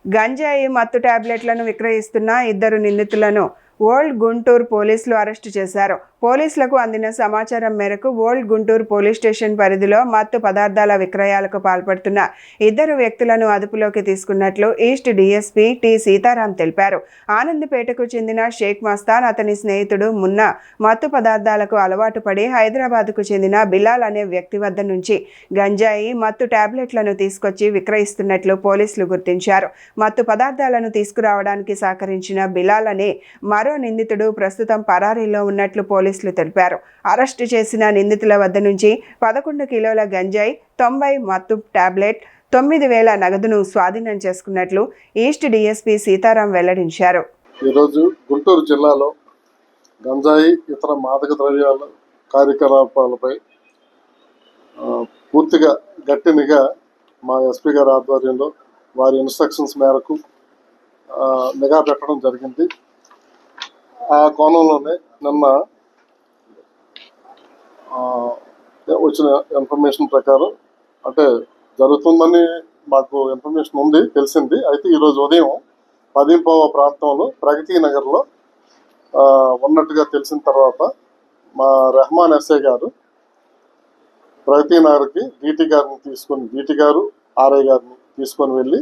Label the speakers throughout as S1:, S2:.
S1: గంజాయి మత్తు టాబ్లెట్లను విక్రయిస్తున్న ఇద్దరు నిందితులను ఓల్డ్ గుంటూరు పోలీసులు అరెస్టు చేశారు. పోలీసులకు అందిన సమాచారం మేరకు ఓల్డ్ గుంటూరు పోలీస్ స్టేషన్ పరిధిలో మత్తు పదార్థాల విక్రయాలకు పాల్పడుతున్న ఇద్దరు వ్యక్తులను అదుపులోకి తీసుకున్నట్లు ఈస్ట్ డీఎస్పీ టి సీతారాం తెలిపారు. ఆనందపేటకు చెందిన షేక్ మస్తాన్, అతని స్నేహితుడు మున్నా మత్తు పదార్థాలకు అలవాటు పడి హైదరాబాద్కు చెందిన బిలాల్ అనే వ్యక్తి వద్ద నుంచి గంజాయి మత్తు టాబ్లెట్లను తీసుకొచ్చి విక్రయిస్తున్నట్లు పోలీసులు గుర్తించారు. మత్తు పదార్థాలను తీసుకురావడానికి సహకరించిన బిలాల్ అనే మరో నిందితుడు ప్రస్తుతం పరారీలో ఉన్నట్లు పోలీసులు తెలిపారు. అరెస్టు చేసిన నిందితుల వద్ద నుంచి 11 కిలోల గంజాయి, 90 మత్తు టాబ్లెట్, 9,000 నగదును స్వాధీనం చేసుకున్నట్లు ఈస్ట్ డీఎస్పీ సీతారాం వెల్లడించారు.
S2: ఈరోజు గుంటూరు జిల్లాలో గంజాయి ఇతర మాదక ద్రవ్యాల కార్యకలాపాలపై పూర్తిగా గట్టినిగా మా ఎస్పీ గారి ఆధ్వర్యంలో వారి ఇన్స్ట్రక్షన్స్ మేరకు నిఘా పెట్టడం జరిగింది. ఆ కోణంలోనే నిన్న వచ్చిన ఇన్ఫర్మేషన్ ప్రకారం అంటే జరుగుతుందని మాకు ఇన్ఫర్మేషన్ ఉంది, తెలిసింది. అయితే ఈరోజు ఉదయం 10:15 ప్రాంతంలో ప్రగతి నగర్లో ఉన్నట్టుగా తెలిసిన తర్వాత మా రెహమాన్ ఎస్ఐ గారు ప్రగతి నగర్కి డీటీ గారు ఆర్ఐ గారిని తీసుకొని వెళ్ళి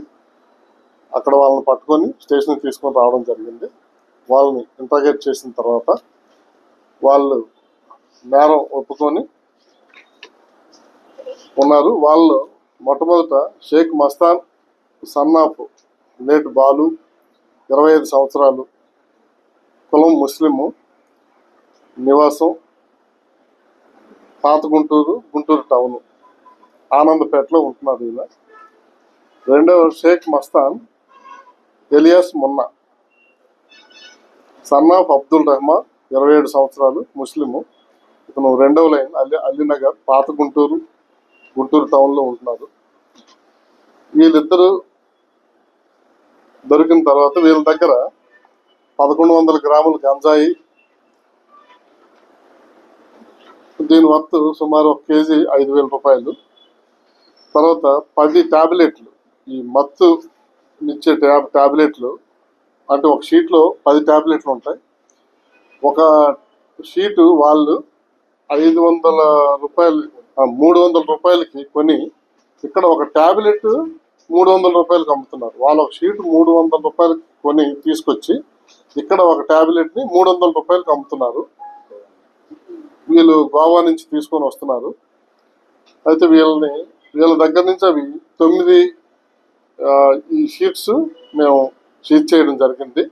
S2: అక్కడ వాళ్ళని పట్టుకొని స్టేషన్కి తీసుకొని రావడం జరిగింది. వాళ్ళని ఇంటర్గేట్ చేసిన తర్వాత వాళ్ళు నేరం ఒప్పుకొని ఉన్నారు. వాళ్ళు మొట్టమొదట షేక్ మస్తాన్, సన్నాఫ్ లేట్ బాలు, 25 సంవత్సరాలు, కులం ముస్లిము, నివాసం పాత గుంటూరు, గుంటూరు టౌన్, ఆనందపేటలో ఉంటున్నారు ఈయన. రెండవ షేక్ మస్తాన్ ఎలియాస్ మున్నా, సన్నాఫ్ అబ్దుల్ రెహమాన్, 27 సంవత్సరాలు, ముస్లిము. ఇతను రెండవ లైన్ అలీనగర్, పాత గుంటూరు, గుంటూరు టౌన్లో ఉంటున్నారు. వీళ్ళిద్దరూ దొరికిన తర్వాత వీళ్ళ దగ్గర 1100 గ్రాముల గంజాయి, దీని వర్త్ సుమారు 1 కేజీ 5,000 రూపాయలు. తర్వాత 10 టాబ్లెట్లు, ఈ మత్తు ఇచ్చే టాబ్లెట్లు అంటే ఒక షీట్లో 10 టాబ్లెట్లు ఉంటాయి. ఒక షీటు వాళ్ళు 500 రూపాయలు 300 రూపాయలకి కొని ఇక్కడ ఒక టాబ్లెట్ 300 రూపాయలకి అమ్ముతున్నారు. వాళ్ళు ఒక షీటు 300 రూపాయలకి కొని తీసుకొచ్చి ఇక్కడ ఒక టాబ్లెట్ని 300 రూపాయలకి అమ్ముతున్నారు. వీళ్ళు గోవా నుంచి తీసుకొని వస్తున్నారు. అయితే వీళ్ళ దగ్గర నుంచి అవి 9 ఈ షీట్స్ మేము సీజ్ చేయడం జరిగింది.